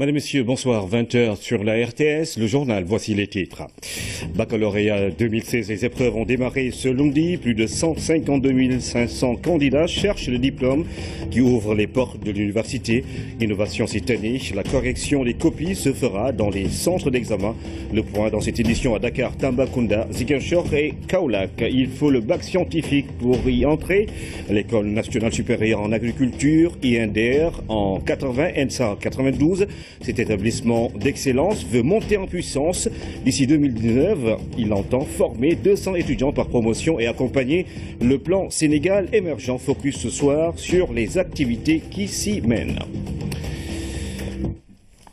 Madame, Messieurs, bonsoir. 20h sur la RTS, le journal, voici les titres. Baccalauréat 2016, les épreuves ont démarré ce lundi. Plus de 152 500 candidats cherchent le diplôme qui ouvre les portes de l'université. Innovation cette année, la correction des copies se fera dans les centres d'examen. Le point dans cette édition à Dakar, Tambacounda, Ziguinchor et Kaolack. Il faut le bac scientifique pour y entrer. L'École nationale supérieure en agriculture, INDR, en 80, ENSA 92. Cet établissement d'excellence veut monter en puissance. D'ici 2019, il entend former 200 étudiants par promotion et accompagner le plan Sénégal émergent. Focus ce soir sur les activités qui s'y mènent.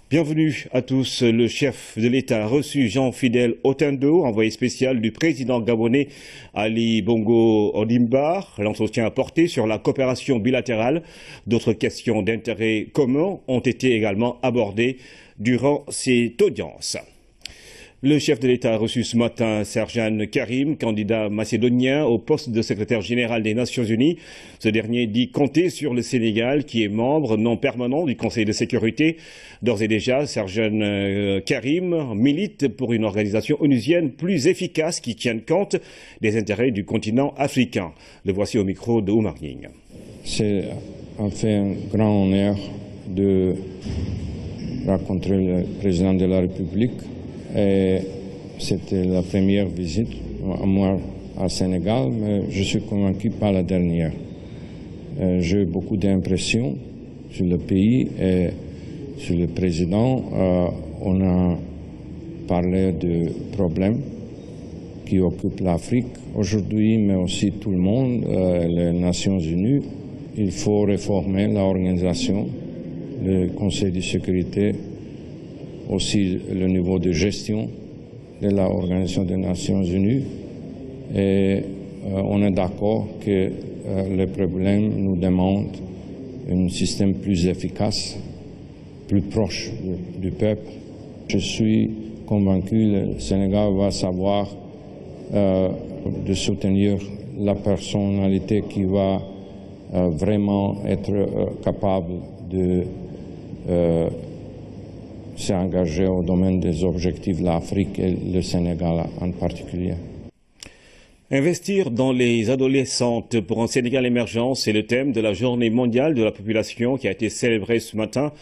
Bienvenue à tous. Le chef de l'État a reçu Jean-Fidèle Otendo, envoyé spécial du président gabonais Ali Bongo Ondimba. L'entretien a porté sur la coopération bilatérale. D'autres questions d'intérêt commun ont été également abordées durant cette audience. Le chef de l'État a reçu ce matin Serjan Karim, candidat macédonien au poste de secrétaire général des Nations Unies. Ce dernier dit compter sur le Sénégal, qui est membre non permanent du Conseil de sécurité. D'ores et déjà, Serjan Karim milite pour une organisation onusienne plus efficace qui tienne compte des intérêts du continent africain. Le voici au micro de Oumar Ning. C'est en fait un grand honneur de rencontrer le président de la République. C'était la première visite à moi au Sénégal, mais je suis convaincu par la dernière. J'ai eu beaucoup d'impressions sur le pays et sur le président. On a parlé de problèmes qui occupent l'Afrique aujourd'hui, mais aussi tout le monde, les Nations Unies. Il faut réformer l'organisation, le Conseil de sécurité, aussi le niveau de gestion de l'Organisation des Nations Unies. Et on est d'accord que les problèmes nous demandent un système plus efficace, plus proche du peuple. Je suis convaincu que le Sénégal va savoir de soutenir la personnalité qui va vraiment être capable de s'est engagé au domaine des objectifs de l'Afrique et le Sénégal en particulier. Investir dans les adolescentes pour un Sénégal émergent, c'est le thème de la Journée mondiale de la population qui a été célébrée ce matin.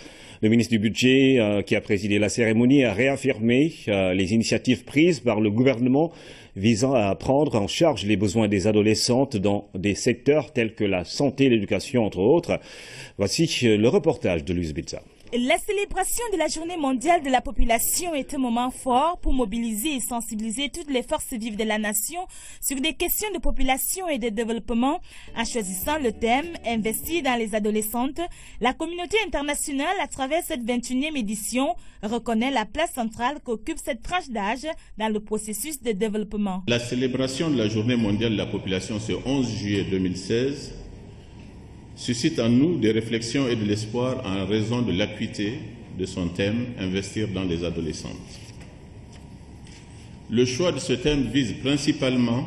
Le ministre du Budget, qui a présidé la cérémonie, a réaffirmé les initiatives prises par le gouvernement visant à prendre en charge les besoins des adolescentes dans des secteurs tels que la santé et l'éducation, entre autres. Voici le reportage de Luis Bitza. La célébration de la Journée mondiale de la population est un moment fort pour mobiliser et sensibiliser toutes les forces vives de la nation sur des questions de population et de développement. En choisissant le thème « Investir dans les adolescentes », la communauté internationale, à travers cette 21e édition, reconnaît la place centrale qu'occupe cette tranche d'âge dans le processus de développement. La célébration de la Journée mondiale de la population ce 11 juillet 2016 suscite en nous des réflexions et de l'espoir en raison de l'acuité de son thème « Investir dans les adolescentes ». Le choix de ce thème vise principalement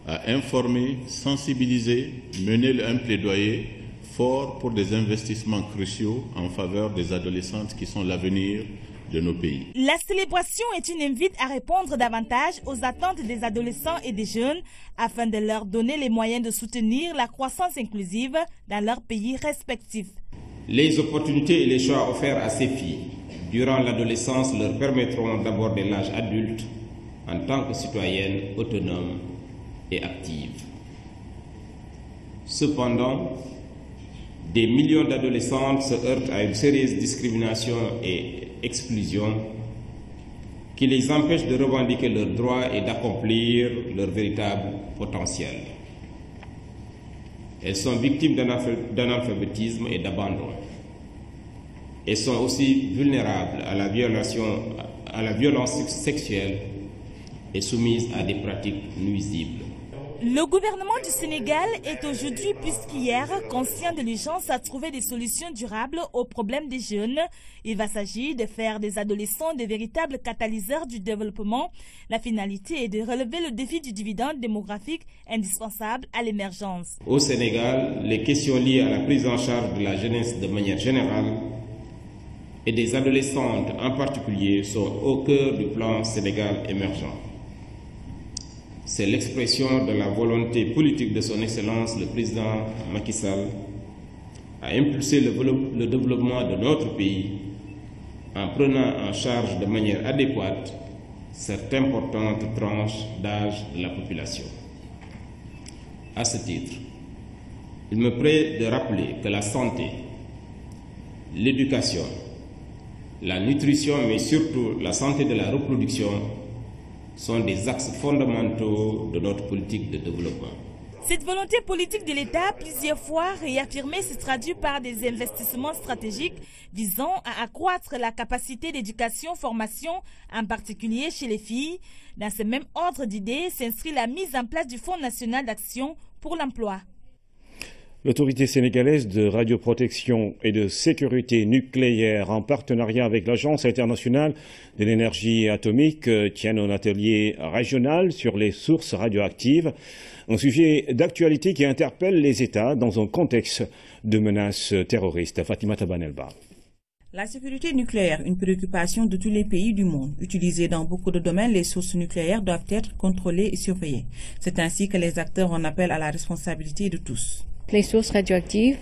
à informer, sensibiliser, mener un plaidoyer fort pour des investissements cruciaux en faveur des adolescentes qui sont l'avenir de nos pays. La célébration est une invite à répondre davantage aux attentes des adolescents et des jeunes afin de leur donner les moyens de soutenir la croissance inclusive dans leurs pays respectifs. Les opportunités et les choix offerts à ces filles durant l'adolescence leur permettront d'aborder l'âge adulte en tant que citoyennes autonomes et actives. Cependant, des millions d'adolescentes se heurtent à une sérieuse discrimination et exclusion qui les empêche de revendiquer leurs droits et d'accomplir leur véritable potentiel. Elles sont victimes d'analphabétisme et d'abandon. Elles sont aussi vulnérables à la violence sexuelle et soumises à des pratiques nuisibles. Le gouvernement du Sénégal est aujourd'hui plus qu'hier conscient de l'urgence à trouver des solutions durables aux problèmes des jeunes. Il va s'agir de faire des adolescents de véritables catalyseurs du développement. La finalité est de relever le défi du dividende démographique indispensable à l'émergence. Au Sénégal, les questions liées à la prise en charge de la jeunesse de manière générale et des adolescentes en particulier sont au cœur du plan Sénégal émergent. C'est l'expression de la volonté politique de son Excellence le président Macky Sall à impulser le développement de notre pays en prenant en charge de manière adéquate cette importante tranche d'âge de la population. À ce titre, il me plaît de rappeler que la santé, l'éducation, la nutrition, mais surtout la santé de la reproduction sont des axes fondamentaux de notre politique de développement. Cette volonté politique de l'État, plusieurs fois réaffirmée, se traduit par des investissements stratégiques visant à accroître la capacité d'éducation-formation, en particulier chez les filles. Dans ce même ordre d'idées s'inscrit la mise en place du Fonds national d'action pour l'emploi. L'autorité sénégalaise de radioprotection et de sécurité nucléaire, en partenariat avec l'Agence internationale de l'énergie atomique, tient un atelier régional sur les sources radioactives, un sujet d'actualité qui interpelle les États dans un contexte de menaces terroristes. Fatima Tabanelba. La sécurité nucléaire, une préoccupation de tous les pays du monde. Utilisées dans beaucoup de domaines, les sources nucléaires doivent être contrôlées et surveillées. C'est ainsi que les acteurs en appellent à la responsabilité de tous. Les sources radioactives,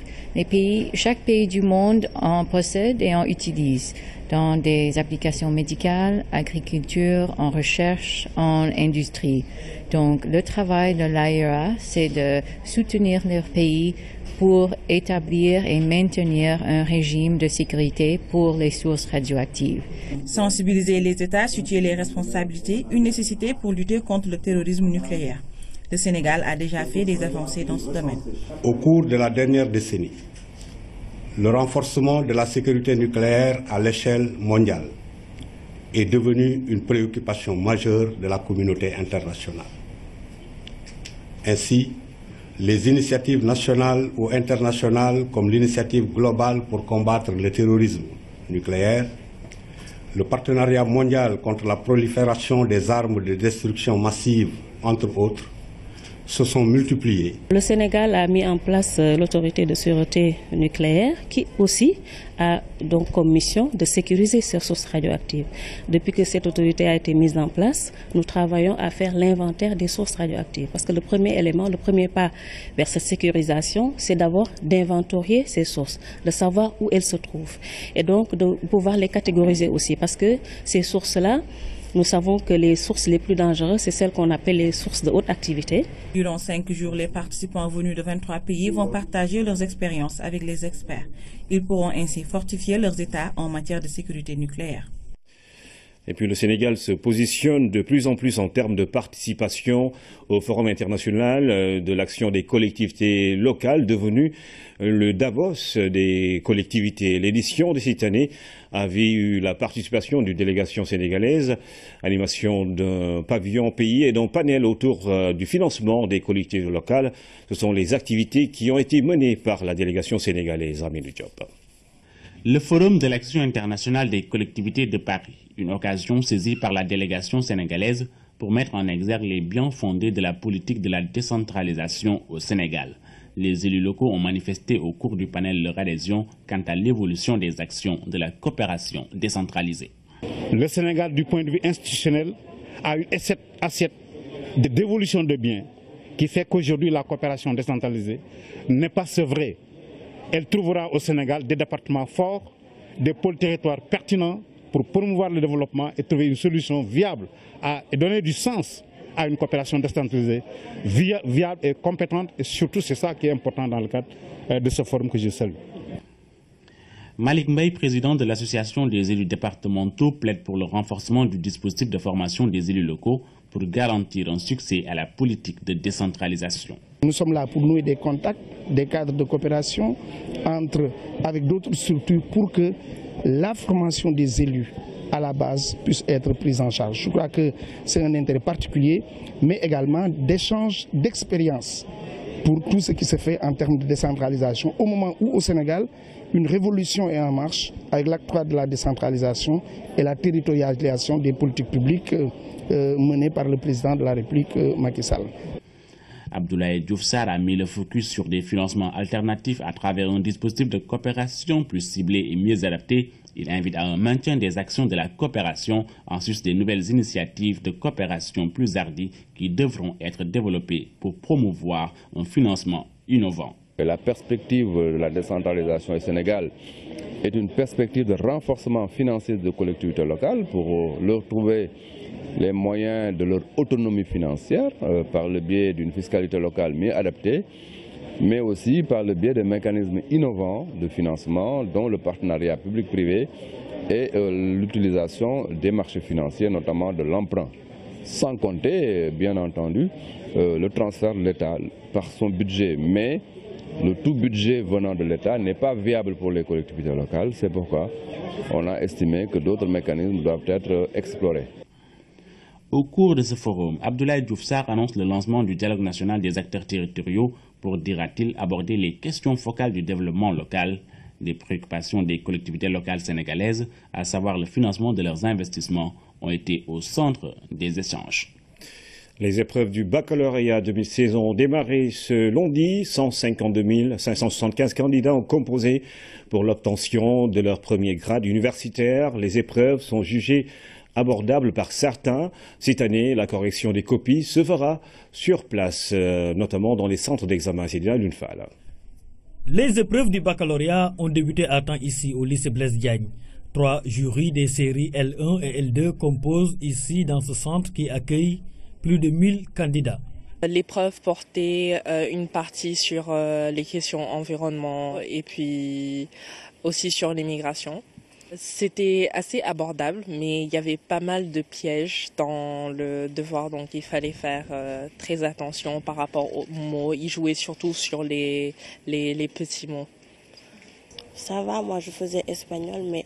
chaque pays du monde en possède et en utilise dans des applications médicales, agriculture, en recherche, en industrie. Donc le travail de l'AIEA, c'est de soutenir leurs pays pour établir et maintenir un régime de sécurité pour les sources radioactives. Sensibiliser les États, situer les responsabilités, une nécessité pour lutter contre le terrorisme nucléaire. Le Sénégal a déjà fait des avancées dans ce domaine. Au cours de la dernière décennie, le renforcement de la sécurité nucléaire à l'échelle mondiale est devenu une préoccupation majeure de la communauté internationale. Ainsi, les initiatives nationales ou internationales comme l'initiative globale pour combattre le terrorisme nucléaire, le partenariat mondial contre la prolifération des armes de destruction massive, entre autres, se sont multipliés. Le Sénégal a mis en place l'autorité de sûreté nucléaire qui aussi a donc comme mission de sécuriser ces sources radioactives. Depuis que cette autorité a été mise en place, nous travaillons à faire l'inventaire des sources radioactives. Parce que le premier élément, le premier pas vers cette sécurisation, c'est d'abord d'inventorier ces sources, de savoir où elles se trouvent. Et donc de pouvoir les catégoriser aussi. Parce que ces sources-là, nous savons que les sources les plus dangereuses, c'est celles qu'on appelle les sources de haute activité. Durant 5 jours, les participants venus de 23 pays vont partager leurs expériences avec les experts. Ils pourront ainsi fortifier leurs États en matière de sécurité nucléaire. Et puis le Sénégal se positionne de plus en plus en termes de participation au Forum international de l'action des collectivités locales, devenu le Davos des collectivités. L'édition de cette année avait eu la participation d'une délégation sénégalaise, animation d'un pavillon pays et d'un panel autour du financement des collectivités locales. Ce sont les activités qui ont été menées par la délégation sénégalaise. Aminou Diop. Le Forum de l'action internationale des collectivités de Paris, une occasion saisie par la délégation sénégalaise pour mettre en exergue les biens fondés de la politique de la décentralisation au Sénégal. Les élus locaux ont manifesté au cours du panel leur adhésion quant à l'évolution des actions de la coopération décentralisée. Le Sénégal, du point de vue institutionnel, a une assiette de dévolution de biens qui fait qu'aujourd'hui la coopération décentralisée n'est pas sevrée. Elle trouvera au Sénégal des départements forts, des pôles territoires pertinents pour promouvoir le développement et trouver une solution viable et donner du sens à une coopération décentralisée, viable et compétente. Et surtout, c'est ça qui est important dans le cadre de ce forum que je salue. Malik Mbaye, président de l'association des élus départementaux, plaide pour le renforcement du dispositif de formation des élus locaux pour garantir un succès à la politique de décentralisation. Nous sommes là pour nouer des contacts, des cadres de coopération avec d'autres structures pour que la formation des élus à la base puisse être prise en charge. Je crois que c'est un intérêt particulier, mais également d'échange d'expériences pour tout ce qui se fait en termes de décentralisation. Au moment où au Sénégal, une révolution est en marche avec l'acte 3 de la décentralisation et la territorialisation des politiques publiques menées par le président de la République, Macky Sall. Abdoulaye Diouf Sarr a mis le focus sur des financements alternatifs à travers un dispositif de coopération plus ciblé et mieux adapté. Il invite à un maintien des actions de la coopération en sus des nouvelles initiatives de coopération plus hardies qui devront être développées pour promouvoir un financement innovant. La perspective de la décentralisation au Sénégal est une perspective de renforcement financier des collectivités locales pour leur trouver les moyens de leur autonomie financière par le biais d'une fiscalité locale mieux adaptée, mais aussi par le biais de mécanismes innovants de financement dont le partenariat public-privé et l'utilisation des marchés financiers, notamment de l'emprunt. Sans compter, bien entendu, le transfert de l'État par son budget. Mais le tout budget venant de l'État n'est pas viable pour les collectivités locales. C'est pourquoi on a estimé que d'autres mécanismes doivent être explorés. Au cours de ce forum, Abdoulaye Diouf Sarr annonce le lancement du dialogue national des acteurs territoriaux pour, dira-t-il, aborder les questions focales du développement local, des préoccupations des collectivités locales sénégalaises, à savoir le financement de leurs investissements, ont été au centre des échanges. Les épreuves du baccalauréat 2016 ont démarré ce lundi. 152 575 candidats ont composé pour l'obtention de leur premier grade universitaire. Les épreuves sont jugées abordables par certains. Cette année, la correction des copies se fera sur place, notamment dans les centres d'examen. C'est d'une falle. Les épreuves du baccalauréat ont débuté à temps ici au lycée Blaise Diagne. 3 jurys des séries L1 et L2 composent ici dans ce centre qui accueille plus de 1000 candidats. L'épreuve portait une partie sur les questions environnement et puis aussi sur l'immigration. C'était assez abordable, mais il y avait pas mal de pièges dans le devoir, donc il fallait faire très attention par rapport aux mots. Ils jouaient surtout sur les petits mots. Ça va, moi je faisais espagnol, mais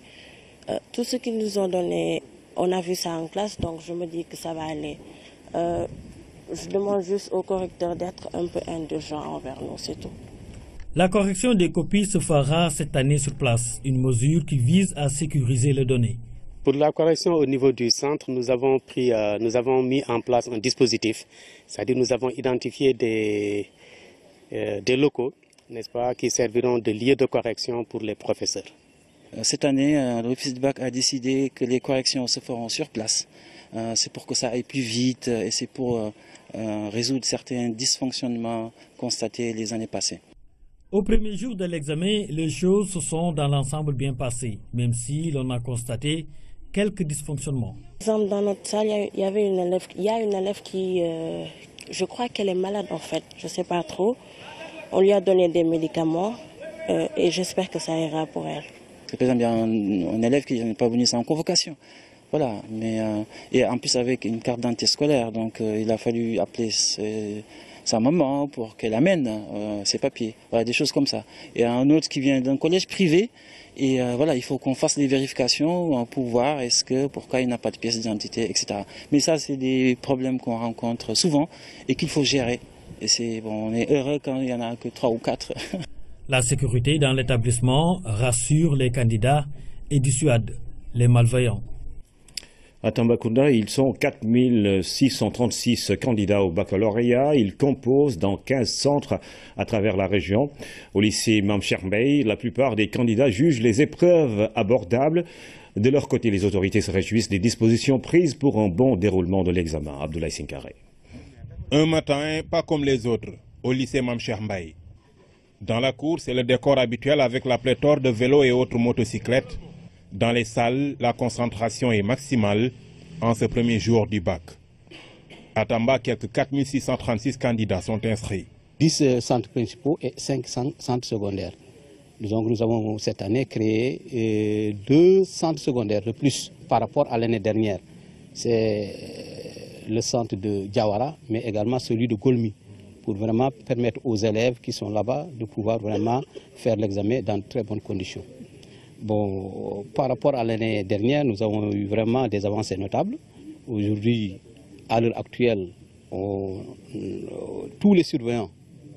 tout ce qu'ils nous ont donné, on a vu ça en classe, donc je me dis que ça va aller. Je demande juste au correcteur d'être un peu indulgent envers nous, c'est tout. La correction des copies se fera cette année sur place, une mesure qui vise à sécuriser les données. Pour la correction au niveau du centre, nous avons mis en place un dispositif, c'est-à-dire nous avons identifié des locaux, n'est-ce pas, qui serviront de lieu de correction pour les professeurs. Cette année, l'office du bac a décidé que les corrections se feront sur place. C'est pour que ça aille plus vite et c'est pour résoudre certains dysfonctionnements constatés les années passées. Au premier jour de l'examen, les choses se sont dans l'ensemble bien passées, même si l'on a constaté quelques dysfonctionnements. Par exemple, dans notre salle, il y a une élève qui, je crois qu'elle est malade en fait, je ne sais pas trop. On lui a donné des médicaments et j'espère que ça ira pour elle. C'est par exemple un élève qui n'est pas venu sans convocation. Voilà, mais et en plus avec une carte d'identité scolaire, donc il a fallu appeler sa maman pour qu'elle amène ses papiers. Voilà, des choses comme ça. Et un autre qui vient d'un collège privé, et voilà, il faut qu'on fasse des vérifications pour voir pourquoi il n'a pas de pièce d'identité, etc. Mais ça, c'est des problèmes qu'on rencontre souvent et qu'il faut gérer. Et on est heureux quand il n'y en a que 3 ou 4. La sécurité dans l'établissement rassure les candidats et dissuade les malveillants. À Tambacounda, ils sont 4636 candidats au baccalauréat. Ils composent dans 15 centres à travers la région. Au lycée Mame Cheikh Mbaye, la plupart des candidats jugent les épreuves abordables. De leur côté, les autorités se réjouissent des dispositions prises pour un bon déroulement de l'examen. Abdoulaye Sinkare. Un matin, pas comme les autres, au lycée Mame Cheikh Mbaye. Dans la cour, c'est le décor habituel avec la pléthore de vélos et autres motocyclettes. Dans les salles, la concentration est maximale en ce premier jour du bac. À Tamba, quelques 4636 candidats sont inscrits. 10 centres principaux et 5 centres secondaires. Donc nous avons cette année créé 2 centres secondaires de plus par rapport à l'année dernière. C'est le centre de Diawara, mais également celui de Golmi, pour vraiment permettre aux élèves qui sont là-bas de pouvoir vraiment faire l'examen dans de très bonnes conditions. Bon, par rapport à l'année dernière, nous avons eu vraiment des avancées notables. Aujourd'hui, à l'heure actuelle, tous les surveillants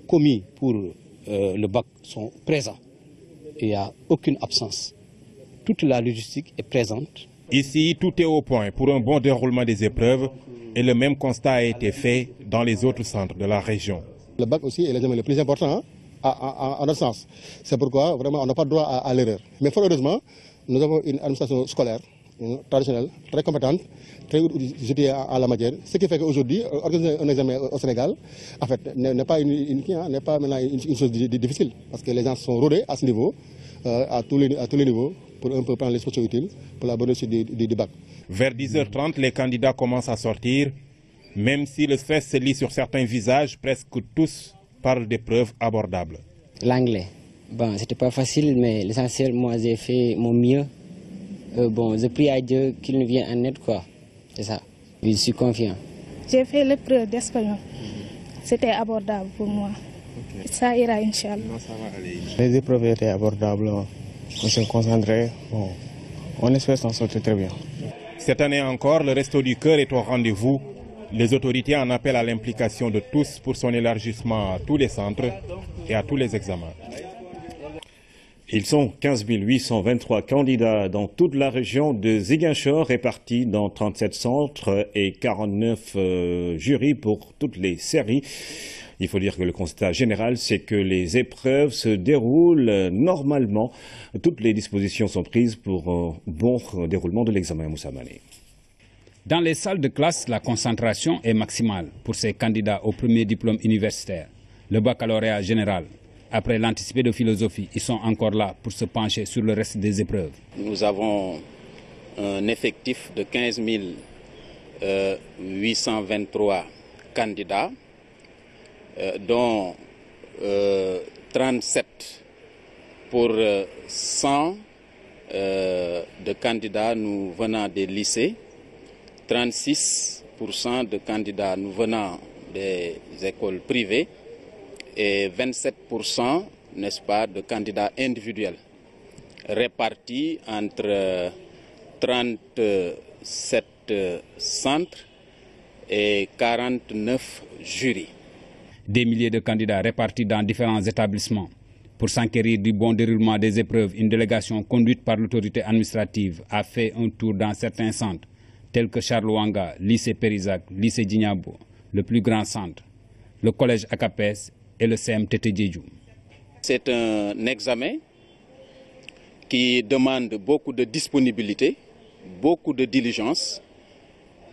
commis pour le bac sont présents. Il n'y a aucune absence. Toute la logistique est présente. Ici, tout est au point pour un bon déroulement des épreuves et le même constat a été fait dans les autres centres de la région. Le bac aussi est l'examen le plus important en notre sens. C'est pourquoi vraiment on n'a pas droit à l'erreur. Mais fort heureusement, nous avons une administration scolaire traditionnelle, très compétente, très outillée en la matière. Ce qui fait qu'aujourd'hui, organiser un examen au Sénégal, en fait, n'est pas maintenant une chose difficile. Parce que les gens sont rodés à ce niveau, à tous les niveaux, pour un peu prendre les situations utiles pour la bonne réussite du bac. Vers 10h30, les candidats commencent à sortir. Même si le stress se lit sur certains visages, presque tous parlent d'épreuves abordables. L'anglais, bon, c'était pas facile, mais l'essentiel, moi, j'ai fait mon mieux. Bon, je prie à Dieu qu'il nous vienne en aide, quoi. C'est ça. Je suis confiant. J'ai fait l'épreuve d'espagnol. C'était abordable pour moi. Okay. Ça ira, Inch'Allah. Les épreuves étaient abordables. On se concentrait. Bon, on espère s'en sortir très bien. Cette année encore, le Resto du Cœur est au rendez-vous. Les autorités en appellent à l'implication de tous pour son élargissement à tous les centres et à tous les examens. Ils sont 15 823 candidats dans toute la région de Ziguinchor, répartis dans 37 centres et 49 jurys pour toutes les séries. Il faut dire que le constat général, c'est que les épreuves se déroulent normalement. Toutes les dispositions sont prises pour un bon déroulement de l'examen, Moussa Mané. Dans les salles de classe, la concentration est maximale pour ces candidats au premier diplôme universitaire, le baccalauréat général. Après l'anticipé de philosophie, ils sont encore là pour se pencher sur le reste des épreuves. Nous avons un effectif de 15 823 candidats, dont 37 pour 100 de candidats nous venant des lycées, 36% de candidats nous venant des écoles privées et 27%, n'est-ce pas, de candidats individuels, répartis entre 37 centres et 49 jurys. Des milliers de candidats répartis dans différents établissements. Pour s'enquérir du bon déroulement des épreuves, une délégation conduite par l'autorité administrative a fait un tour dans certains centres, tels que Charles Wanga, lycée Périzac, lycée Djignabo, le plus grand centre, le collège Akapes et le CMTT Djedjou. C'est un examen qui demande beaucoup de disponibilité, beaucoup de diligence.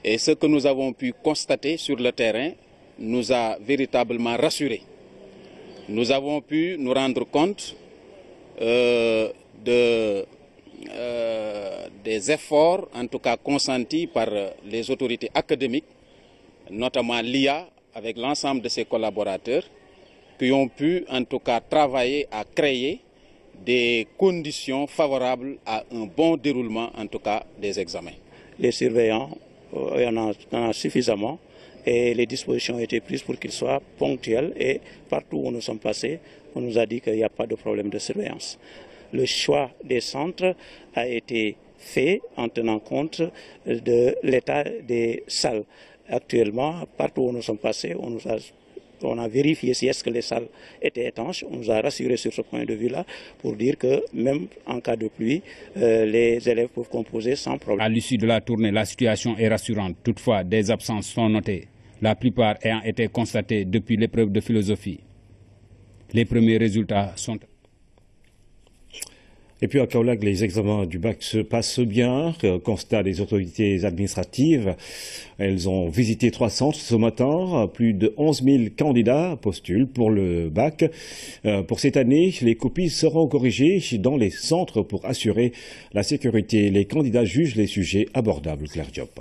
Et ce que nous avons pu constater sur le terrain nous a véritablement rassurés. Nous avons pu nous rendre compte des efforts, en tout cas consentis par les autorités académiques, notamment l'IA, avec l'ensemble de ses collaborateurs, qui ont pu en tout cas travailler à créer des conditions favorables à un bon déroulement en tout cas des examens. Les surveillants, il y en a suffisamment et les dispositions ont été prises pour qu'ils soient ponctuels et partout où nous sommes passés, on nous a dit qu'il n'y a pas de problème de surveillance. Le choix des centres a été fait en tenant compte de l'état des salles. Actuellement, partout où nous sommes passés, on a vérifié si est-ce que les salles étaient étanches. On nous a rassuré sur ce point de vue-là pour dire que même en cas de pluie, les élèves peuvent composer sans problème. À l'issue de la tournée, la situation est rassurante. Toutefois, des absences sont notées, la plupart ayant été constatées depuis l'épreuve de philosophie. Les premiers résultats sont... Et puis à Kaolack, les examens du bac se passent bien. Constat des autorités administratives. Elles ont visité 3 centres ce matin. Plus de 11 000 candidats postulent pour le bac. Pour cette année, les copies seront corrigées dans les centres pour assurer la sécurité. Les candidats jugent les sujets abordables. Claire Diop.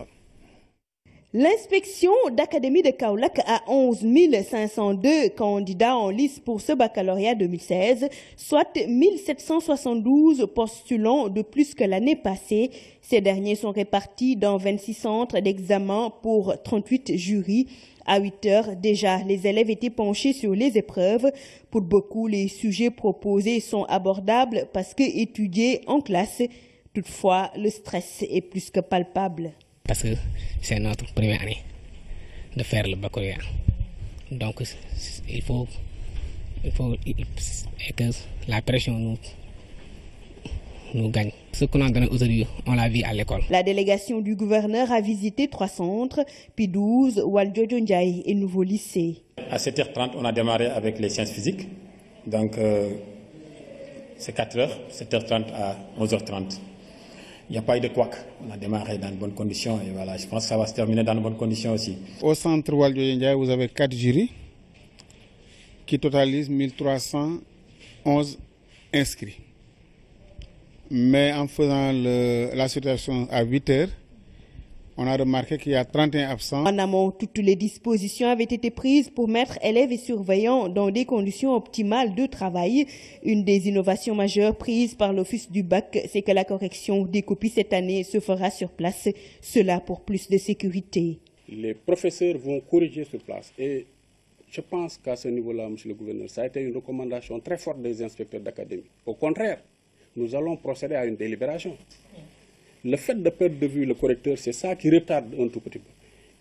L'inspection d'académie de Kaolack a 11 502 candidats en lice pour ce baccalauréat 2016, soit 1772 postulants de plus que l'année passée. Ces derniers sont répartis dans 26 centres d'examen pour 38 jurys. À 8 heures, déjà, les élèves étaient penchés sur les épreuves. Pour beaucoup, les sujets proposés sont abordables parce que étudiés en classe. Toutefois, le stress est plus que palpable. Parce que c'est notre première année de faire le baccalauréat. Donc, il faut que la pression nous gagne. Ce qu'on a donné aujourd'hui, on l'a vu à l'école. La délégation du gouverneur a visité 3 centres, P12, Waljojo Ndiaye et Nouveau Lycée. à 7h30, on a démarré avec les sciences physiques. Donc, c'est 4h, 7h30 à 11h30. Il n'y a pas eu de couac. On a démarré dans de bonnes conditions et voilà, je pense que ça va se terminer dans de bonnes conditions aussi. Au centre Valdiodio Ndiaye, vous avez 4 jurys qui totalisent 1311 inscrits. Mais en faisant la situation à 8h, on a remarqué qu'il y a 31 absents. En amont, toutes les dispositions avaient été prises pour mettre élèves et surveillants dans des conditions optimales de travail. Une des innovations majeures prises par l'Office du bac, c'est que la correction des copies cette année se fera sur place. Cela pour plus de sécurité. Les professeurs vont corriger sur place. Et je pense qu'à ce niveau-là, monsieur le gouverneur, ça a été une recommandation très forte des inspecteurs d'académie. Au contraire, nous allons procéder à une délibération. Le fait de perdre de vue le correcteur, c'est ça qui retarde un tout petit peu.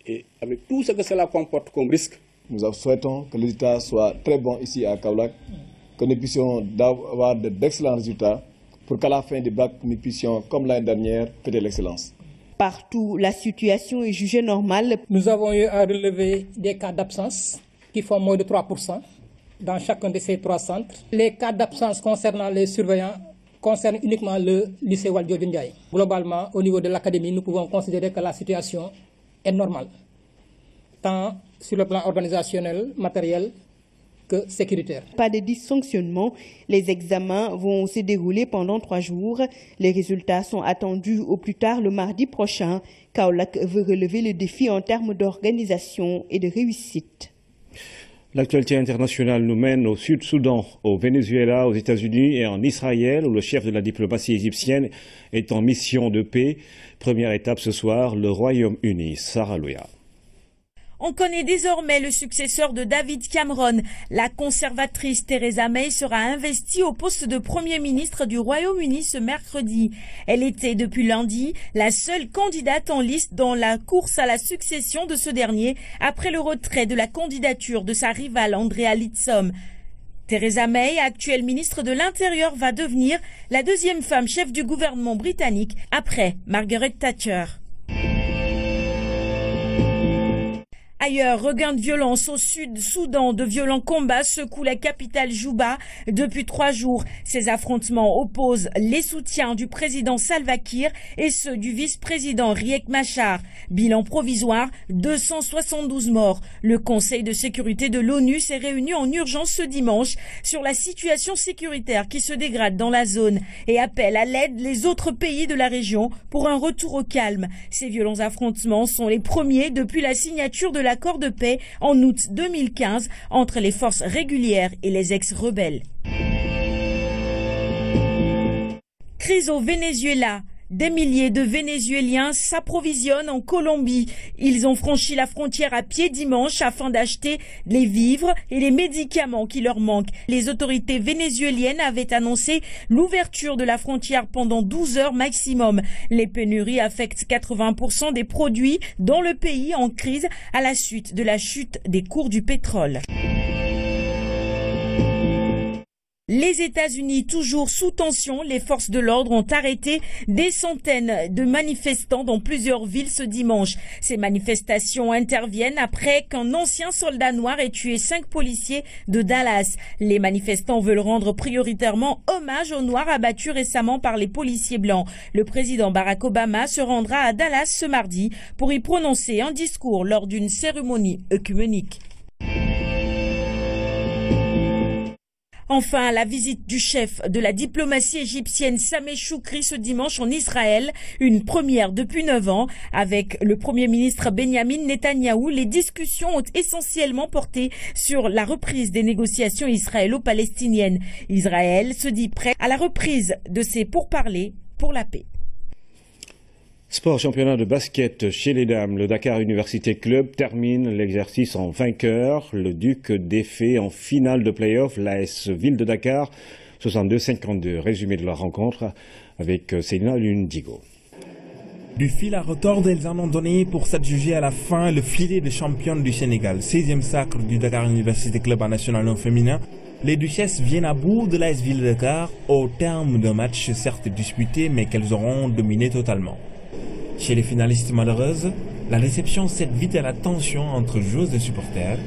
Et avec tout ce que cela comporte comme risque. Nous souhaitons que le résultat soit très bon ici à Kaolack, que nous puissions avoir d'excellents résultats pour qu'à la fin du bac, nous puissions, comme l'année dernière, faire de l'excellence. Partout, la situation est jugée normale. Nous avons eu à relever des cas d'absence qui font moins de 3% dans chacun de ces 3 centres. Les cas d'absence concernant les surveillants concerne uniquement le lycée Valdiodio Ndiaye. Globalement, au niveau de l'académie, nous pouvons considérer que la situation est normale, tant sur le plan organisationnel, matériel que sécuritaire. Pas de dysfonctionnement. Les examens vont se dérouler pendant 3 jours. Les résultats sont attendus au plus tard le mardi prochain. Kaolack veut relever le défi en termes d'organisation et de réussite. L'actualité internationale nous mène au Sud-Soudan, au Venezuela, aux États-Unis et en Israël, où le chef de la diplomatie égyptienne est en mission de paix. Première étape ce soir, le Royaume-Uni. Sarah Louia. On connaît désormais le successeur de David Cameron. La conservatrice Theresa May sera investie au poste de Premier ministre du Royaume-Uni ce mercredi. Elle était depuis lundi la seule candidate en liste dans la course à la succession de ce dernier après le retrait de la candidature de sa rivale Andrea Leadsom. Theresa May, actuelle ministre de l'Intérieur, va devenir la 2e femme chef du gouvernement britannique après Margaret Thatcher. Ailleurs, regain de violence au Sud-Soudan. De violents combats secouent la capitale Juba depuis 3 jours. Ces affrontements opposent les soutiens du président Salva Kiir et ceux du vice-président Riek Machar. Bilan provisoire, 272 morts. Le Conseil de sécurité de l'ONU s'est réuni en urgence ce dimanche sur la situation sécuritaire qui se dégrade dans la zone et appelle à l'aide les autres pays de la région pour un retour au calme. Ces violents affrontements sont les premiers depuis la signature de l'accord de paix en août 2015 entre les forces régulières et les ex-rebelles. Crise au Venezuela. Des milliers de Vénézuéliens s'approvisionnent en Colombie. Ils ont franchi la frontière à pied dimanche afin d'acheter les vivres et les médicaments qui leur manquent. Les autorités vénézuéliennes avaient annoncé l'ouverture de la frontière pendant 12 heures maximum. Les pénuries affectent 80% des produits dans le pays en crise à la suite de la chute des cours du pétrole. Les États-Unis, toujours sous tension, les forces de l'ordre ont arrêté des centaines de manifestants dans plusieurs villes ce dimanche. Ces manifestations interviennent après qu'un ancien soldat noir ait tué 5 policiers de Dallas. Les manifestants veulent rendre prioritairement hommage aux Noirs abattus récemment par les policiers blancs. Le président Barack Obama se rendra à Dallas ce mardi pour y prononcer un discours lors d'une cérémonie œcuménique. Enfin, la visite du chef de la diplomatie égyptienne Sameh Choukri ce dimanche en Israël, une première depuis 9 ans. Avec le Premier ministre Benyamin Netanyahou, les discussions ont essentiellement porté sur la reprise des négociations israélo-palestiniennes. Israël se dit prêt à la reprise de ses pourparlers pour la paix. Sport championnat de basket chez les dames. Le Dakar Université Club termine l'exercice en vainqueur. Le Duc défait en finale de play-off l'AS Ville de Dakar 62-52. Résumé de la rencontre avec Céline Lundigo. Du fil à retordre, elles en ont donné pour s'adjuger à la fin le filet de championne du Sénégal. 16e sacre du Dakar Université Club en national non féminin. Les Duchesses viennent à bout de l'AS Ville de Dakar au terme d'un match certes disputé mais qu'elles auront dominé totalement. Chez les finalistes malheureuses, la réception cède vite à la tension entre joueuses et supporters.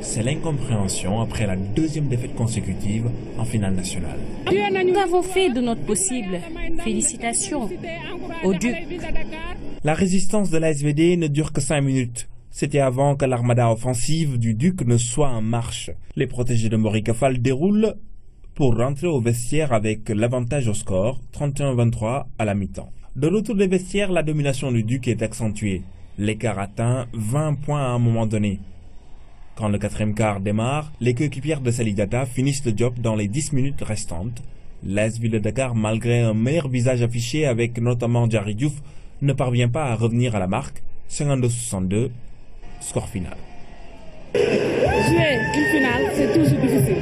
c'est l'incompréhension après la deuxième défaite consécutive en finale nationale. Nous avons fait de notre possible. Félicitations au Duc. La résistance de l'ASVD ne dure que 5 minutes. C'était avant que l'armada offensive du Duc ne soit en marche. Les protégés de Morick Fall déroulent pour rentrer au vestiaire avec l'avantage au score, 31-23 à la mi-temps. De retour des vestiaires, la domination du Duc est accentuée. L'écart atteint 20 points à un moment donné. Quand le quatrième quart démarre, les coéquipières de Sali Diatta finissent le job dans les 10 minutes restantes. L'AS Ville de Dakar, malgré un meilleur visage affiché avec notamment Diary Diouf, ne parvient pas à revenir à la marque, 52-62, score final. Jouer une finale, c'est toujours difficile.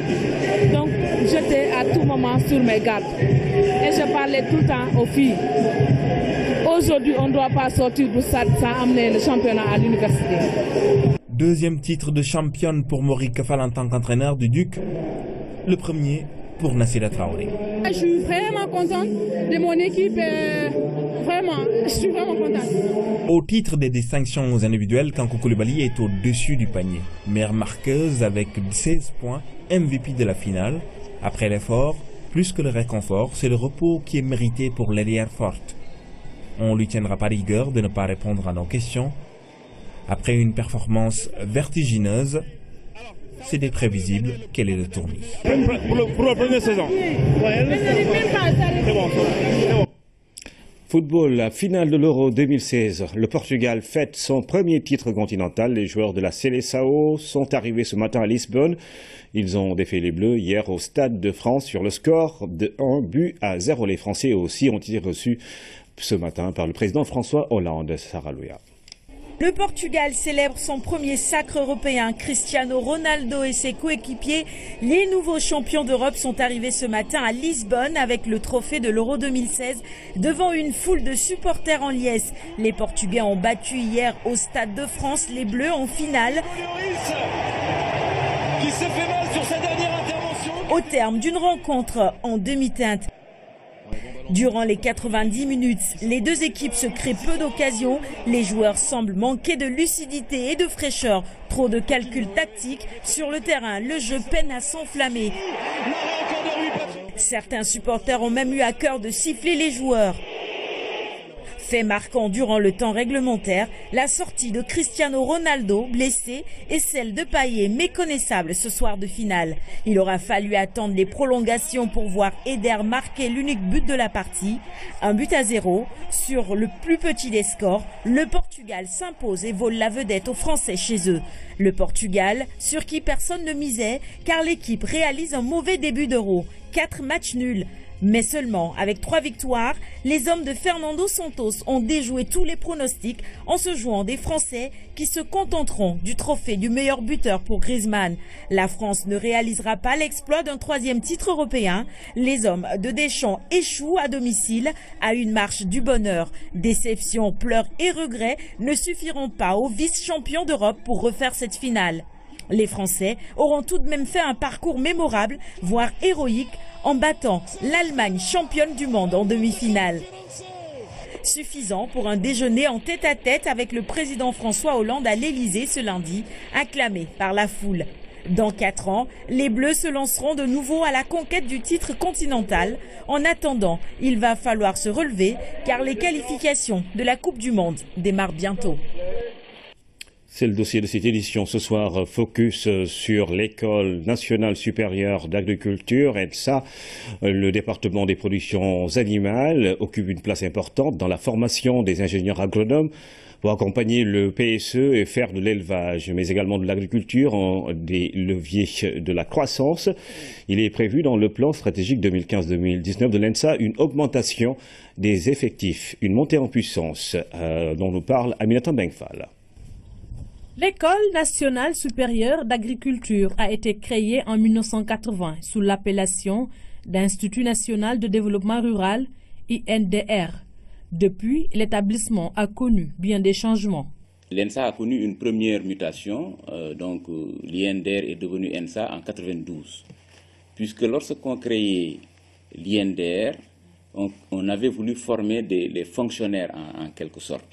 Donc, j'étais à tout moment sur mes gardes. Et je parlais tout le temps aux filles. Aujourd'hui, on ne doit pas sortir du stade sans amener le championnat à l'université. Deuxième titre de championne pour Morick Fall en tant qu'entraîneur du Duc. Le premier pour Nassira Traoré. Je suis vraiment contente de mon équipe. Vraiment, je suis vraiment contente. Au titre des distinctions individuelles, Kankou Koulibaly est au-dessus du panier. Meilleure marqueuse avec 16 points, MVP de la finale. Après l'effort, plus que le réconfort, c'est le repos qui est mérité pour l'ailière forte. On lui tiendra pas rigueur de ne pas répondre à nos questions. Après une performance vertigineuse, c'était prévisible qu'elle est retournée. Pour la première saison. C'est bon. Football, la finale de l'Euro 2016. Le Portugal fête son premier titre continental. Les joueurs de la Seleção sont arrivés ce matin à Lisbonne. Ils ont défait les Bleus hier au Stade de France sur le score de 1-0. Les Français aussi ont été reçus ce matin par le président François Hollande. Sarah Louia. Le Portugal célèbre son premier sacre européen. Cristiano Ronaldo et ses coéquipiers, les nouveaux champions d'Europe, sont arrivés ce matin à Lisbonne avec le trophée de l'Euro 2016 devant une foule de supporters en liesse. Les Portugais ont battu hier au Stade de France les Bleus en finale. Qui s'est fait mal sur sa dernière intervention. Au terme d'une rencontre en demi-teinte. Durant les 90 minutes, les deux équipes se créent peu d'occasions. Les joueurs semblent manquer de lucidité et de fraîcheur. Trop de calculs tactiques. Sur le terrain, le jeu peine à s'enflammer. Certains supporters ont même eu à cœur de siffler les joueurs. Fait marquant durant le temps réglementaire, la sortie de Cristiano Ronaldo, blessé, et celle de Payet, méconnaissable ce soir de finale. Il aura fallu attendre les prolongations pour voir Eder marquer l'unique but de la partie. 1-0. Sur le plus petit des scores, le Portugal s'impose et vole la vedette aux Français chez eux. Le Portugal, sur qui personne ne misait, car l'équipe réalise un mauvais début d'Euro. 4 matchs nuls. Mais seulement avec 3 victoires, les hommes de Fernando Santos ont déjoué tous les pronostics en se jouant des Français qui se contenteront du trophée du meilleur buteur pour Griezmann. La France ne réalisera pas l'exploit d'un 3e titre européen. Les hommes de Deschamps échouent à domicile à une marche du bonheur. Déception, pleurs et regrets ne suffiront pas aux vice-champions d'Europe pour refaire cette finale. Les Français auront tout de même fait un parcours mémorable, voire héroïque, en battant l'Allemagne championne du monde en demi-finale. Suffisant pour un déjeuner en tête-à-tête avec le président François Hollande à l'Élysée ce lundi, acclamé par la foule. Dans 4 ans, les Bleus se lanceront de nouveau à la conquête du titre continental. En attendant, il va falloir se relever car les qualifications de la Coupe du Monde démarrent bientôt. C'est le dossier de cette édition. Ce soir, focus sur l'École nationale supérieure d'agriculture, ENSA. Le département des productions animales occupe une place importante dans la formation des ingénieurs agronomes pour accompagner le PSE et faire de l'élevage, mais également de l'agriculture en des leviers de la croissance. Il est prévu dans le plan stratégique 2015-2019 de l'ENSA une augmentation des effectifs, une montée en puissance dont nous parle Aminata Bengfal. L'École nationale supérieure d'agriculture a été créée en 1980 sous l'appellation d'Institut national de développement rural, INDR. Depuis, l'établissement a connu bien des changements. L'ENSA a connu une première mutation, l'INDR est devenu ENSA en 1992. Puisque lorsqu'on créait l'INDR, on avait voulu former les fonctionnaires en quelque sorte.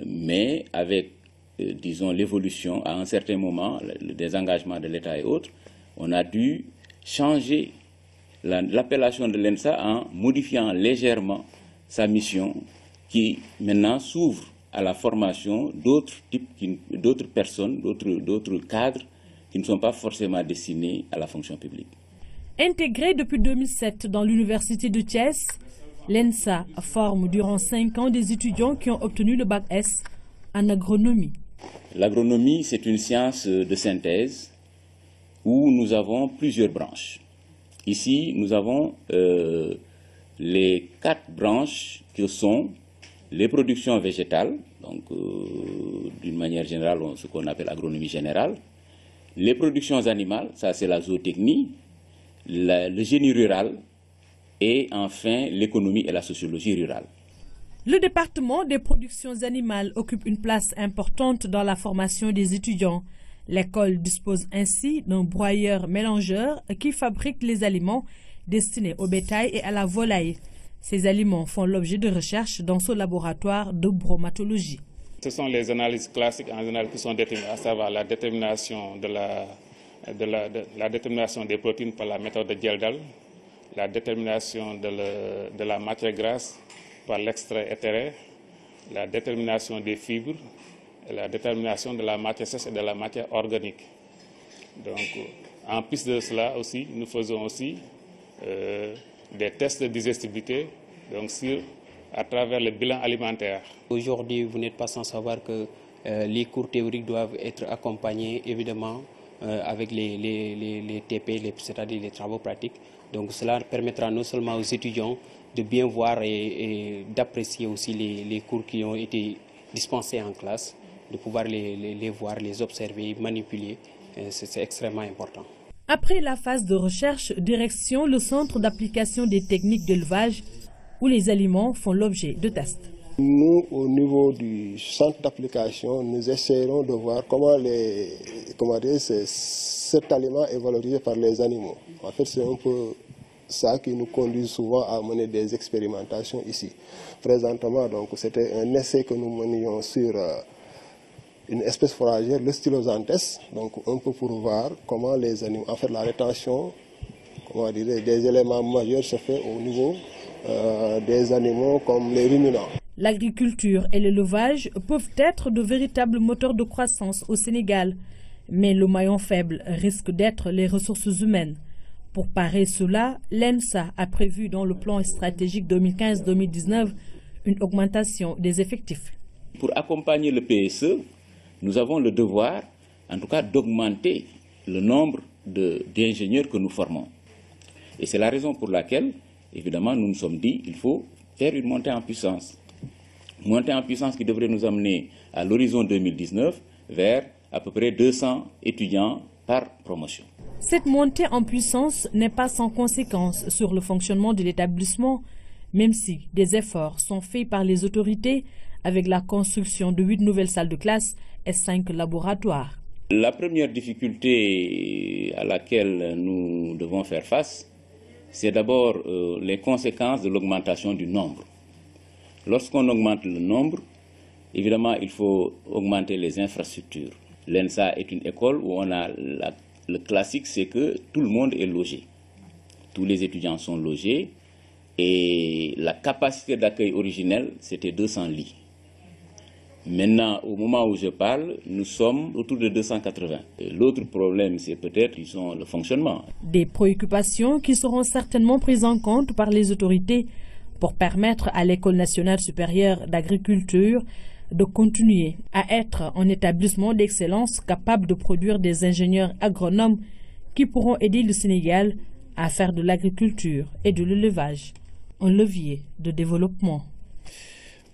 Mais avec disons, l'évolution, à un certain moment, le désengagement de l'État et autres, on a dû changer l'appellation de l'ENSA en modifiant légèrement sa mission qui maintenant s'ouvre à la formation d'autres personnes, d'autres cadres qui ne sont pas forcément destinés à la fonction publique. Intégrée depuis 2007 dans l'université de Thiès, l'ENSA forme durant 5 ans des étudiants qui ont obtenu le bac S en agronomie. L'agronomie, c'est une science de synthèse où nous avons plusieurs branches. Ici, nous avons les 4 branches qui sont les productions végétales, donc d'une manière générale, ce qu'on appelle agronomie générale, les productions animales, ça c'est la zootechnie, le génie rural et enfin l'économie et la sociologie rurale. Le département des productions animales occupe une place importante dans la formation des étudiants. L'école dispose ainsi d'un broyeur-mélangeur qui fabrique les aliments destinés au bétail et à la volaille. Ces aliments font l'objet de recherches dans ce laboratoire de bromatologie. Ce sont les analyses classiques en général qui sont déterminées, à savoir la détermination la détermination des protéines par la méthode de Djeldal, la détermination de la matière grasse par l'extrait éthéré, la détermination des fibres et la détermination de la matière sèche et de la matière organique. Donc, en plus de cela aussi, nous faisons aussi des tests de digestibilité donc à travers le bilan alimentaire. Aujourd'hui, vous n'êtes pas sans savoir que les cours théoriques doivent être accompagnés évidemment avec les TP, c'est-à-dire les travaux pratiques. Donc cela permettra non seulement aux étudiants de bien voir et d'apprécier aussi les cours qui ont été dispensés en classe, de pouvoir les voir, les observer, manipuler. C'est extrêmement important. Après la phase de recherche, direction le centre d'application des techniques d'élevage où les aliments font l'objet de tests. Nous, au niveau du centre d'application, nous essayerons de voir comment cet aliment est valorisé par les animaux. En fait, c'est un peu ça qui nous conduit souvent à mener des expérimentations ici. Présentement, donc, c'était un essai que nous menions sur une espèce fourragère, le Stylosanthes, donc un peu pour voir comment les animaux, en fait, la rétention, des éléments majeurs se fait au niveau des animaux comme les ruminants. L'agriculture et l'élevage peuvent être de véritables moteurs de croissance au Sénégal, mais le maillon faible risque d'être les ressources humaines. Pour parer cela, l'ENSA a prévu dans le plan stratégique 2015-2019 une augmentation des effectifs. Pour accompagner le PSE, nous avons le devoir, en tout cas, d'augmenter le nombre d'ingénieurs que nous formons. Et c'est la raison pour laquelle, évidemment, nous nous sommes dit qu'il faut faire une montée en puissance. Montée en puissance qui devrait nous amener à l'horizon 2019 vers à peu près 200 étudiants par promotion. Cette montée en puissance n'est pas sans conséquence sur le fonctionnement de l'établissement, même si des efforts sont faits par les autorités avec la construction de 8 nouvelles salles de classe et 5 laboratoires. La première difficulté à laquelle nous devons faire face, c'est d'abord les conséquences de l'augmentation du nombre. Lorsqu'on augmente le nombre, évidemment, il faut augmenter les infrastructures. L'ENSA est une école où on a le classique, c'est que tout le monde est logé. Tous les étudiants sont logés et la capacité d'accueil originelle, c'était 200 lits. Maintenant, au moment où je parle, nous sommes autour de 280. L'autre problème, c'est peut-être le fonctionnement. Des préoccupations qui seront certainement prises en compte par les autorités pour permettre à l'École nationale supérieure d'agriculture de continuer à être un établissement d'excellence capable de produire des ingénieurs agronomes qui pourront aider le Sénégal à faire de l'agriculture et de l'élevage un levier de développement.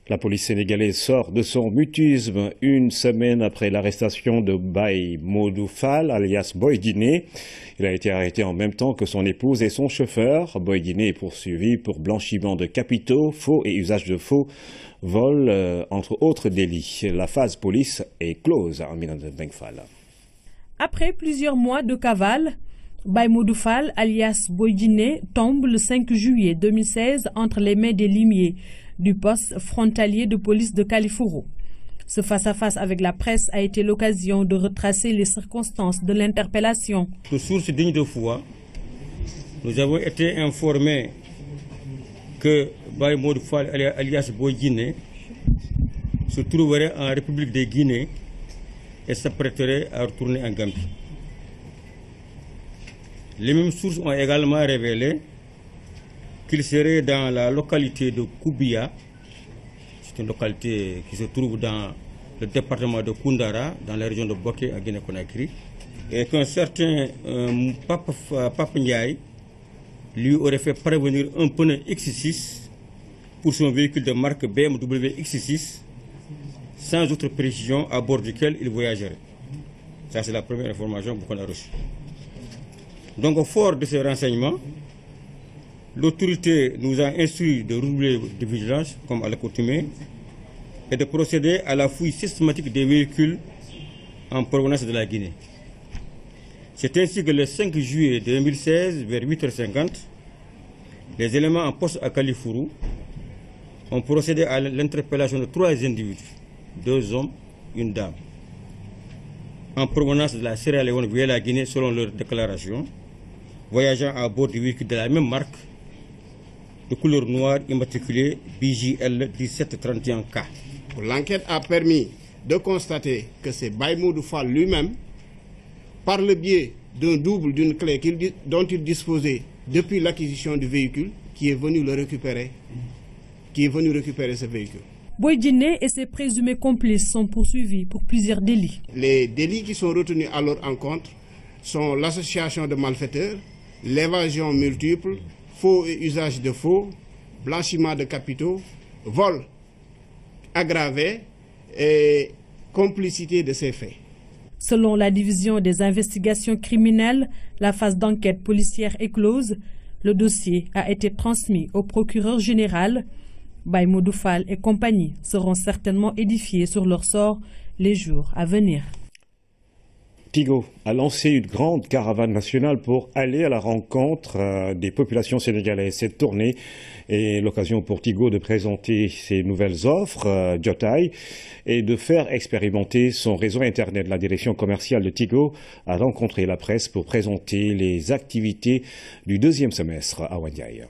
La police sénégalaise sort de son mutisme une semaine après l'arrestation de Baye Modou Fall, alias Boy Guinée. Il a été arrêté en même temps que son épouse et son chauffeur. Boy Guinée est poursuivi pour blanchiment de capitaux, faux et usage de faux, vol, entre autres délits. La phase police est close en Fall. Après plusieurs mois de cavale, Baye Modou Fall, alias Boy Guinée, tombe le 5 juillet 2016 entre les mains des limiers du poste frontalier de police de Kalifouro. Ce face-à-face avec la presse a été l'occasion de retracer les circonstances de l'interpellation. De sources dignes de foi, nous avons été informés que Baye Modou Fall alias Boy Guinée se trouverait en République de Guinée et s'apprêterait à retourner en Gambie. Les mêmes sources ont également révélé qu'il serait dans la localité de Koubia, c'est une localité qui se trouve dans le département de Koundara, dans la région de Boké, à Guinée-Conakry, et qu'un certain Pape Ndiaye lui aurait fait parvenir un pneu X6 pour son véhicule de marque BMW X6, sans autre précision à bord duquel il voyagerait. Ça, c'est la première information qu'on a reçue. Donc, au fort de ces renseignements, l'autorité nous a instruit de redoubler de vigilance, comme à l'accoutumée, et de procéder à la fouille systématique des véhicules en provenance de la Guinée. C'est ainsi que le 5 juillet 2016, vers 8h50, les éléments en poste à Kalifourou ont procédé à l'interpellation de 3 individus, 2 hommes, 1 dame, en provenance de la Sierra Leone via la Guinée selon leur déclaration, voyageant à bord du véhicule de la même marque, de couleur noire immatriculée BJL 1731K. L'enquête a permis de constater que c'est Baye Modou Fall lui-même, par le biais d'un double d'une clé dont il disposait depuis l'acquisition du véhicule, qui est venu le récupérer, récupérer ce véhicule. Boy Guinée et ses présumés complices sont poursuivis pour plusieurs délits. Les délits qui sont retenus à leur encontre sont l'association de malfaiteurs, l'évasion multiple, faux et usage de faux, blanchiment de capitaux, vol aggravé et complicité de ces faits. Selon la division des investigations criminelles, la phase d'enquête policière est close. Le dossier a été transmis au procureur général. Baye Modou Fall et compagnie seront certainement édifiés sur leur sort les jours à venir. Tigo a lancé une grande caravane nationale pour aller à la rencontre des populations sénégalaises. Cette tournée est l'occasion pour Tigo de présenter ses nouvelles offres, Jotaay, et de faire expérimenter son réseau Internet. La direction commerciale de Tigo a rencontré la presse pour présenter les activités du 2e semestre à Wandiaï.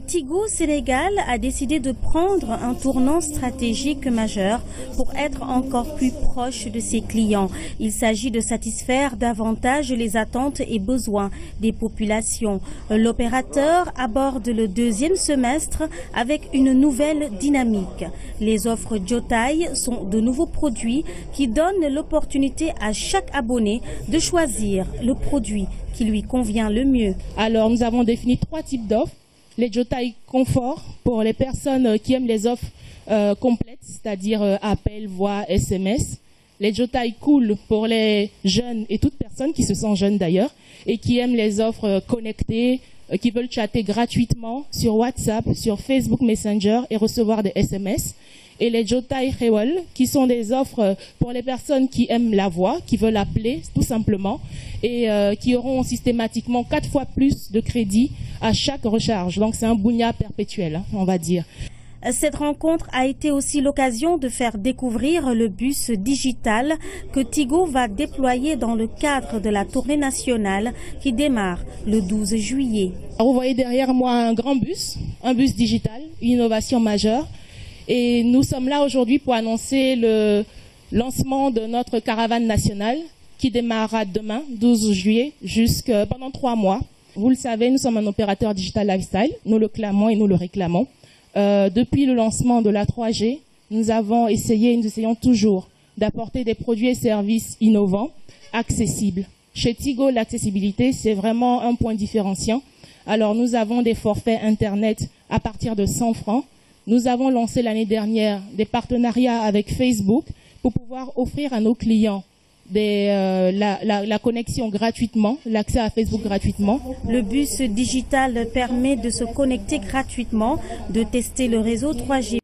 Tigo Sénégal a décidé de prendre un tournant stratégique majeur pour être encore plus proche de ses clients. Il s'agit de satisfaire davantage les attentes et besoins des populations. L'opérateur aborde le 2e semestre avec une nouvelle dynamique. Les offres Jotaay sont de nouveaux produits qui donnent l'opportunité à chaque abonné de choisir le produit qui lui convient le mieux. Alors nous avons défini 3 types d'offres. Les Jotaay Confort pour les personnes qui aiment les offres complètes, c'est-à-dire appel, voix, SMS. Les Jotaay Cool pour les jeunes et toutes personnes qui se sentent jeunes d'ailleurs et qui aiment les offres connectées, qui veulent chatter gratuitement sur WhatsApp, sur Facebook Messenger et recevoir des SMS. Et les Jotaay Xewal qui sont des offres pour les personnes qui aiment la voix, qui veulent appeler tout simplement et qui auront systématiquement 4 fois plus de crédit à chaque recharge. Donc c'est un bougna perpétuel, hein, on va dire. Cette rencontre a été aussi l'occasion de faire découvrir le bus digital que Tigo va déployer dans le cadre de la tournée nationale qui démarre le 12 juillet. Alors vous voyez derrière moi un grand bus, un bus digital, une innovation majeure. Et nous sommes là aujourd'hui pour annoncer le lancement de notre caravane nationale qui démarrera demain, 12 juillet, pendant 3 mois. Vous le savez, nous sommes un opérateur digital lifestyle. Nous le clamons et nous le réclamons. Depuis le lancement de la 3G, nous essayons toujours d'apporter des produits et services innovants, accessibles. Chez Tigo, l'accessibilité, c'est vraiment un point différenciant. Alors, nous avons des forfaits Internet à partir de 100 francs. Nous avons lancé l'année dernière des partenariats avec Facebook pour pouvoir offrir à nos clients la connexion gratuitement, l'accès à Facebook gratuitement. Le bus digital permet de se connecter gratuitement, de tester le réseau 3G.